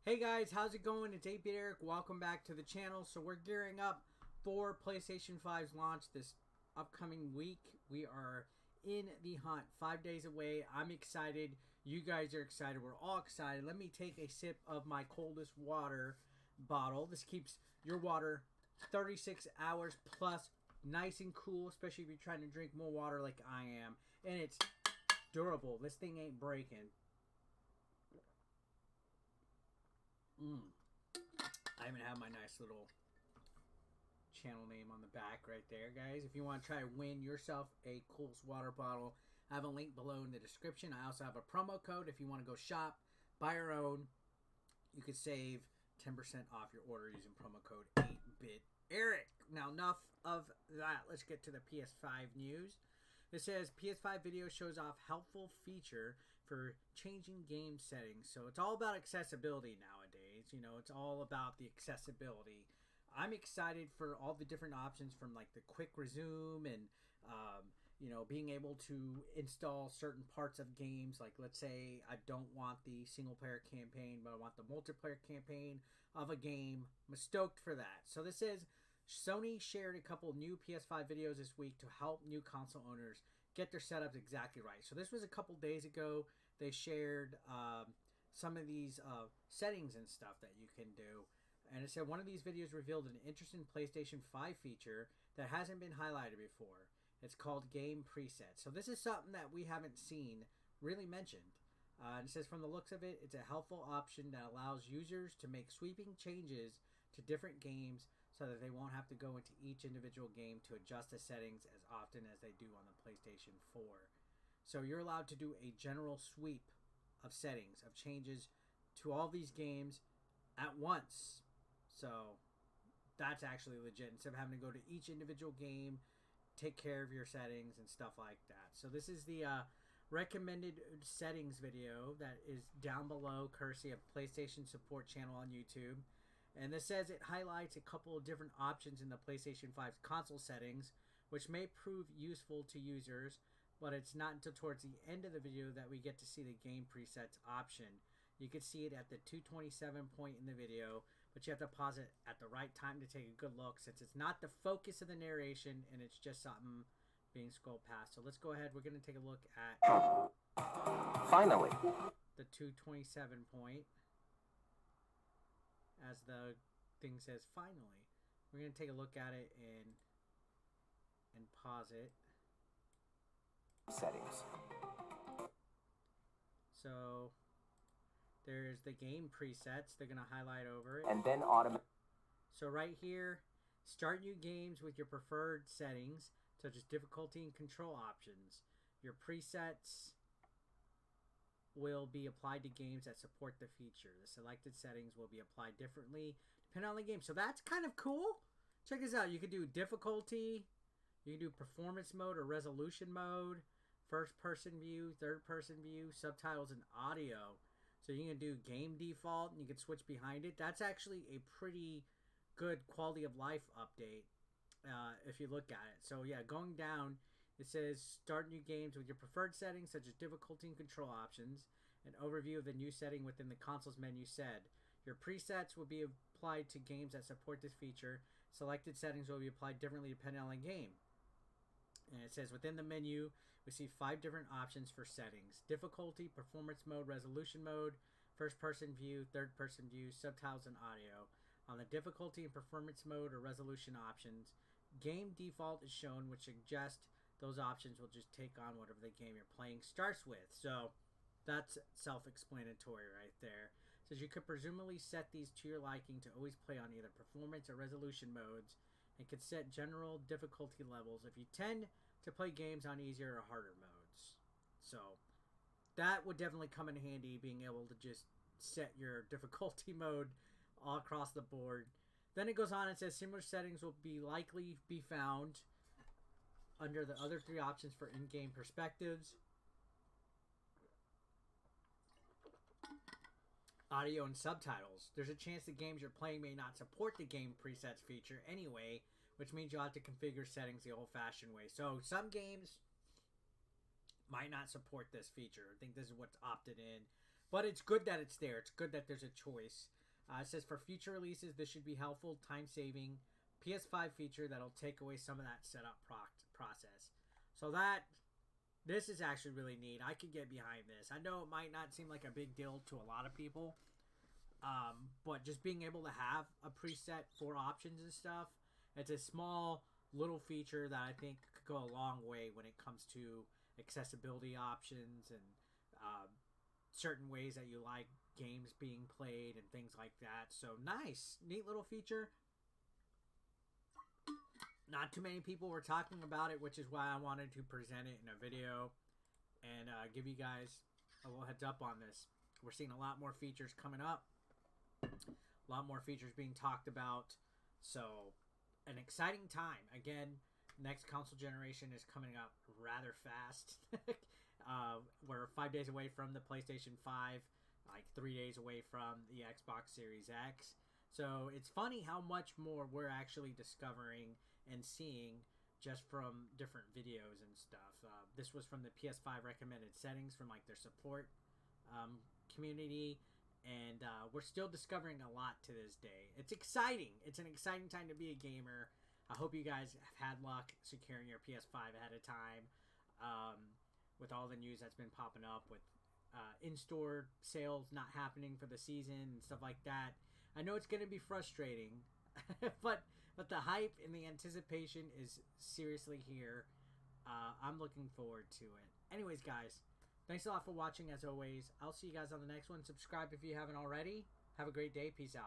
Hey guys, how's it going? It's 8-Bit Eric. Welcome back to the channel. So we're gearing up for PlayStation 5's launch this upcoming week. We are in the hunt, 5 days away. I'm excited. You guys are excited. We're all excited. Let me take a sip of my coldest water bottle. This keeps your water 36 hours plus nice and cool, especially if you're trying to drink more water like I am. And it's durable. This thing ain't breaking. I even have my nice little channel name on the back right there, guys. If you want to try to win yourself a Cool's water bottle, I have a link below in the description. I also have a promo code if you want to go shop, buy your own. You could save 10% off your order using promo code 8-Bit Eric. Now, enough of that. Let's get to the PS5 news. It says PS5 video shows off helpful feature for changing game settings. So it's all about accessibility nowadays. You know, it's all about the accessibility. I'm excited for all the different options from like the quick resume and, you know, being able to install certain parts of games. Like let's say I don't want the single player campaign, but I want the multiplayer campaign of a game. I'm stoked for that. So this is Sony shared a couple new PS5 videos this week to help new console owners get their setups exactly right. So this was a couple days ago. They shared some of these settings and stuff that you can do. And it said one of these videos revealed an interesting PlayStation 5 feature that hasn't been highlighted before. It's called Game Presets. So this is something that we haven't seen really mentioned. And it says from the looks of it, it's a helpful option that allows users to make sweeping changes to different games so that they won't have to go into each individual game to adjust the settings as often as they do on the PlayStation 4. So you're allowed to do a general sweep of settings, of changes to all these games at once. So that's actually legit. Instead of having to go to each individual game, take care of your settings and stuff like that. So this is the recommended settings video that is down below, courtesy of PlayStation Support channel on YouTube. And this says it highlights a couple of different options in the PlayStation 5's console settings, which may prove useful to users, but it's not until towards the end of the video that we get to see the game presets option. You can see it at the 227 point in the video, but you have to pause it at the right time to take a good look since it's not the focus of the narration and it's just something being scrolled past. So let's go ahead. We're going to take a look at finally the 227 point. As the thing says finally, we're going to take a look at it and pause it. Settings. So there's the game presets. They're going to highlight over it. And then automatic. So right here, start new games with your preferred settings, such as difficulty and control options. Your presets will be applied to games that support the feature. The selected settings will be applied differently depending on the game. So that's kind of cool. Check this out. You can do difficulty, you can do performance mode or resolution mode, first person view, third person view, subtitles, and audio. So you can do game default and you can switch behind it. That's actually a pretty good quality of life update if you look at it. So yeah, going down, it says start new games with your preferred settings such as difficulty and control options. An overview of the new setting within the console's menu said your presets will be applied to games that support this feature. Selected settings will be applied differently depending on the game. And it says within the menu, we see 5 different options for settings: difficulty, performance mode, resolution mode, first person view, third person view, subtitles, and audio. On the difficulty and performance mode or resolution options, game default is shown, which suggests those options will just take on whatever the game you're playing starts with. So that's self-explanatory right there. It says you could presumably set these to your liking to always play on either performance or resolution modes, and could set general difficulty levels if you tend to play games on easier or harder modes. So that would definitely come in handy, being able to just set your difficulty mode all across the board. Then it goes on and says similar settings will likely be found under the other 3 options for in-game perspectives, audio, and subtitles. There's a chance the games you're playing may not support the game presets feature anyway, which means you'll have to configure settings the old-fashioned way. So some games might not support this feature. I think this is what's opted in. But it's good that it's there. It's good that there's a choice. It says for future releases, this should be helpful, time-saving PS5 feature that'll take away some of that setup process. So this is actually really neat. I could get behind this. I know it might not seem like a big deal to a lot of people, but just being able to have a preset for options and stuff, it's a small little feature that I think could go a long way when it comes to accessibility options and certain ways that you like games being played and things like that. So nice, neat little feature. Not too many people were talking about it, which is why I wanted to present it in a video and give you guys a little heads up on this. We're seeing a lot more features coming up, a lot more features being talked about. So an exciting time. Again, next console generation is coming up rather fast. We're 5 days away from the PlayStation 5, like 3 days away from the Xbox Series X. So it's funny how much more we're actually discovering and seeing just from different videos and stuff. This was from the PS5 recommended settings from like their support community, and we're still discovering a lot to this day. It's exciting. It's an exciting time to be a gamer. I hope you guys have had luck securing your PS5 ahead of time. With all the news that's been popping up with in-store sales not happening for the season and stuff like that. I know it's going to be frustrating, but the hype and the anticipation is seriously here. I'm looking forward to it. Anyways, guys, thanks a lot for watching as always. I'll see you guys on the next one. Subscribe if you haven't already. Have a great day. Peace out.